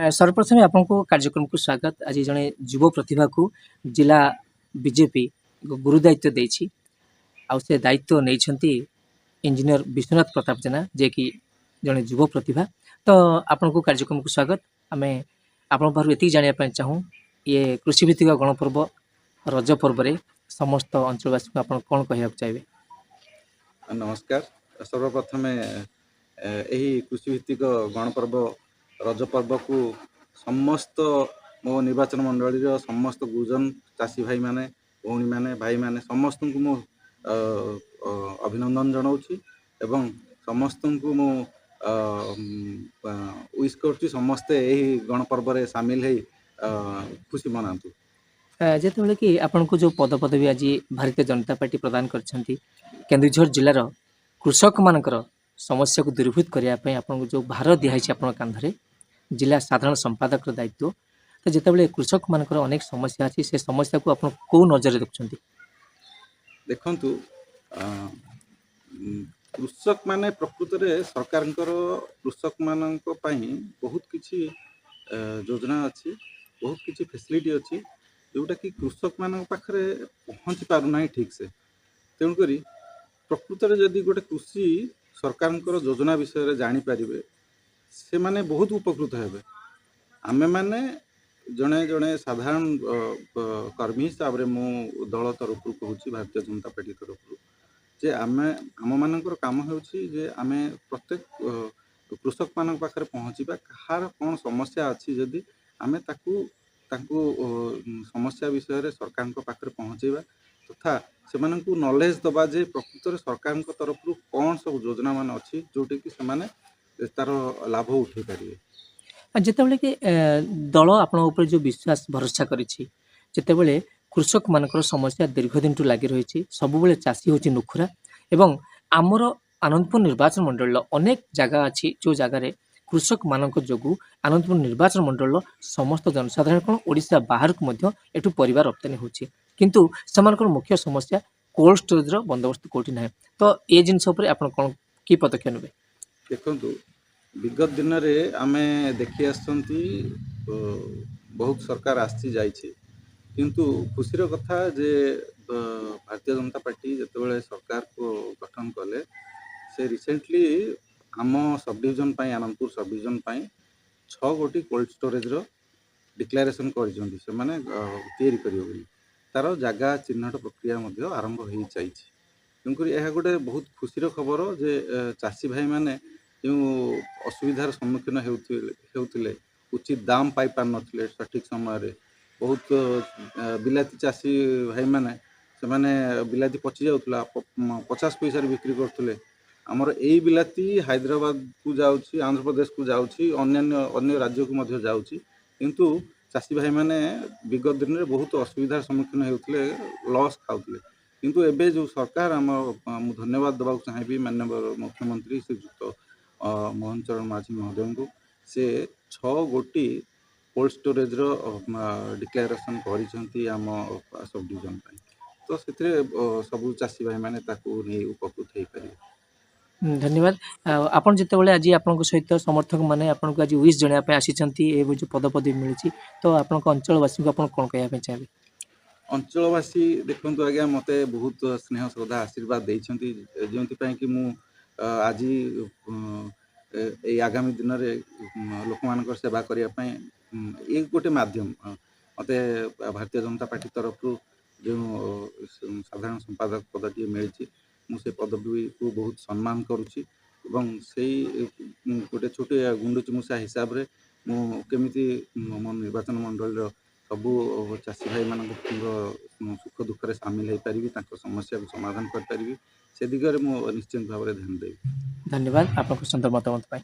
सर्वप्रथमे आपनको कार्यक्रमको स्वागत। आज जणे युव प्रतिभाको जिल्ला बीजेपी गुरु दायित्व ଦେଇଛି ଆଉ ସେ ଦାୟିତ୍ୱ ନେଇଛନ୍ତି इंजीनियर विश्वनाथ प्रताप जेना जे कि जणे युव प्रतिभा। तो आपनको कार्यक्रमको स्वागत। आमे आपण पाखु एति जानिया ପାଇଁ चाहूँ ये कृषि भित्तिक गणपर्व रज पर्व रे समस्त अंचलवासी को आपण कोन कहବାକୁ चाहेबे? नमस्कार। सर्वप्रथमे यही कृषिभित्तिक गणपर्व रज पर्व को समस्त मो निर्वाचन मंडली समस्त गुरुजन चाषी भाई माने भौणी माने भाई माने समस्त को मो अभिनंदन जनाऊँगी एवं समस्त को मो विश करुच्ची समस्ते यही गणपर्व रे सामिल है खुशी मनातु। ଯେତେବେଳେ କି ଆପଣଙ୍କୁ ଯେଉଁ ପଦପଦବୀ ଆଜି ଭାରତୀୟ ଜନତା ପାର୍ଟି ପ୍ରଦାନ କରିଛନ୍ତି କେନ୍ଦୁଝର ଜିଲ୍ଲାର କୃଷକମାନଙ୍କର ସମସ୍ୟାକୁ ଦୂରୀଭୂତ କରିବା ପାଇଁ ଆପଣଙ୍କୁ ଯେଉଁ ଭାର ଦିଆହେଇଛି ଆପଣଙ୍କ କାନ୍ଧରେ ଜିଲ୍ଲା ସାଧାରଣ ସମ୍ପାଦକର ଦାୟିତ୍ୱ, ତ ଯେତେବେଳେ କୃଷକମାନଙ୍କର ଅନେକ ସମସ୍ୟା ଅଛି ସେ ସମସ୍ୟାକୁ ଆପଣ କେଉଁ ନଜରରେ ଦେଖୁଛନ୍ତି? ଦେଖନ୍ତୁ, କୃଷକ ମାନେ ପ୍ରକୃତରେ ସରକାରଙ୍କର କୃଷକ ମାନଙ୍କ ପାଇଁ ବହୁତ କିଛି ଯୋଜନା ଅଛି, ବହୁତ କିଛି ଫେସିଲିଟି ଅଛି जोटा कि कृषक मान पाखे पहुँची पारना ठीक से। तेणुक प्रकृत में जदि गोटे कृषि सरकार योजना विषय जापर से माने बहुत उपकृत हे। आम मैंने जड़े जड़े साधारण कर्मी हिसाब से मो दल तरफ कहूँ भारतीय जनता पार्टी तरफ जे आम मान कम हो प्रत्येक कृषक मान पाखे पहुँचवा कहार कौन समस्या अच्छी जदि आम समस्या विषय सरकार पाखे पहुँचेगा तथा से नॉलेज दबा जे प्रकृत सरकार तरफ कौन सब योजना मान अच्छी जोटा कि से तार लाभ उठे पारे। जितेबाला कि दल आपण जो विश्वास भरोसा करते कृषक मान समस्या दीर्घ दिन लगी रही सब चाषी हूँ नुखुरा एवं आमर आनंदपुर निर्वाचन मंडल अनेक जगह अच्छी जो जगार कृषक मान जो आनंदपुर निर्वाचन मंडल समस्त जनसाधारण कौन ओडिशा बाहर को एठू परिवार रप्तानी होची किंतु सेमानकर मुख्य समस्या कोल्ड स्टोरेज बंदोबस्त कोठी ना। तो ये जिनस आपण कौन की पदक्षेप नेबे? देखंतु विगत दिन रे आमे देखि आसंती बहुत सरकार आसी जाइछे किंतु खुशीर कथा जे भारतीय जनता पार्टी जतबेले सरकार को गठन कले से रिसेंटली आम sub division Anandpur sub division 6 गोटी कोल्ड स्टोरेज रो डिक्लेरेशन करिसेंती से माने तैयारी करियो बोली तार जगह चिन्हट प्रक्रिया मध्य आरंभ हो जाइए। तेणुक यह गोटे बहुत खुशीर खबर जे चाषी भाई माने जो असुविधार सम्मुखीन होते उचित दाम पाई पार नथिले सठिक समय बहुत बिलाती चाषी भाई माने से माने बिलाती पचि जाउतला 50 पैसा बिक्री करथुले। आमर यही बिलाती हैदराबाद को जाउछि, आंध्र प्रदेश को जाउछि, अन्य राज्य को मध्य जाउछि किंतु चाषी भाई माने विगत दिन में बहुत असुविधार सम्मुखीन होते लॉस खाऊले किंतु एबे जो सरकार आम धन्यवाद देवा चाहिए माननीय मुख्यमंत्री श्रीजुक्त मोहन चरण माझी महोदय को से 6 गोटी कोल्ड स्टोरेज डिक्लेरेशन करिसेंती आम सब डिविजन तो से सब चाषी भाई माने ताकू नहीं उपकृत हो पारे। धन्यवाद। आपन जितेबाला आज आपण सहित समर्थक मैंने आपको आज विश जनवाई आसी जो पदपदवी मिली तो आप अंचलवासी को कौन कहना चाहिए? अंचलवासी देखु आज्ञा मत बहुत स्नेह श्रद्धा आशीर्वाद देती जो कि मु आज आगामी दिन में लोक मान सेवा करने ये गोटे माध्यम मत भारतीय जनता पार्टी तरफ जो साधारण संपादक पदटी मिली मुझे पदवी को बहुत सम्मान करुच्ची से गोटे छोटे गुंडुचमुषा हिसाब से मुझे मो निर्वाचन मंडल सबू चाषी भाई मान सुख दुख सामिल हो पारि समस्या को समाधान करें से दिगरे निश्चित भाव ध्यान देवी। धन्यवाद आपको सुंदर मतामत।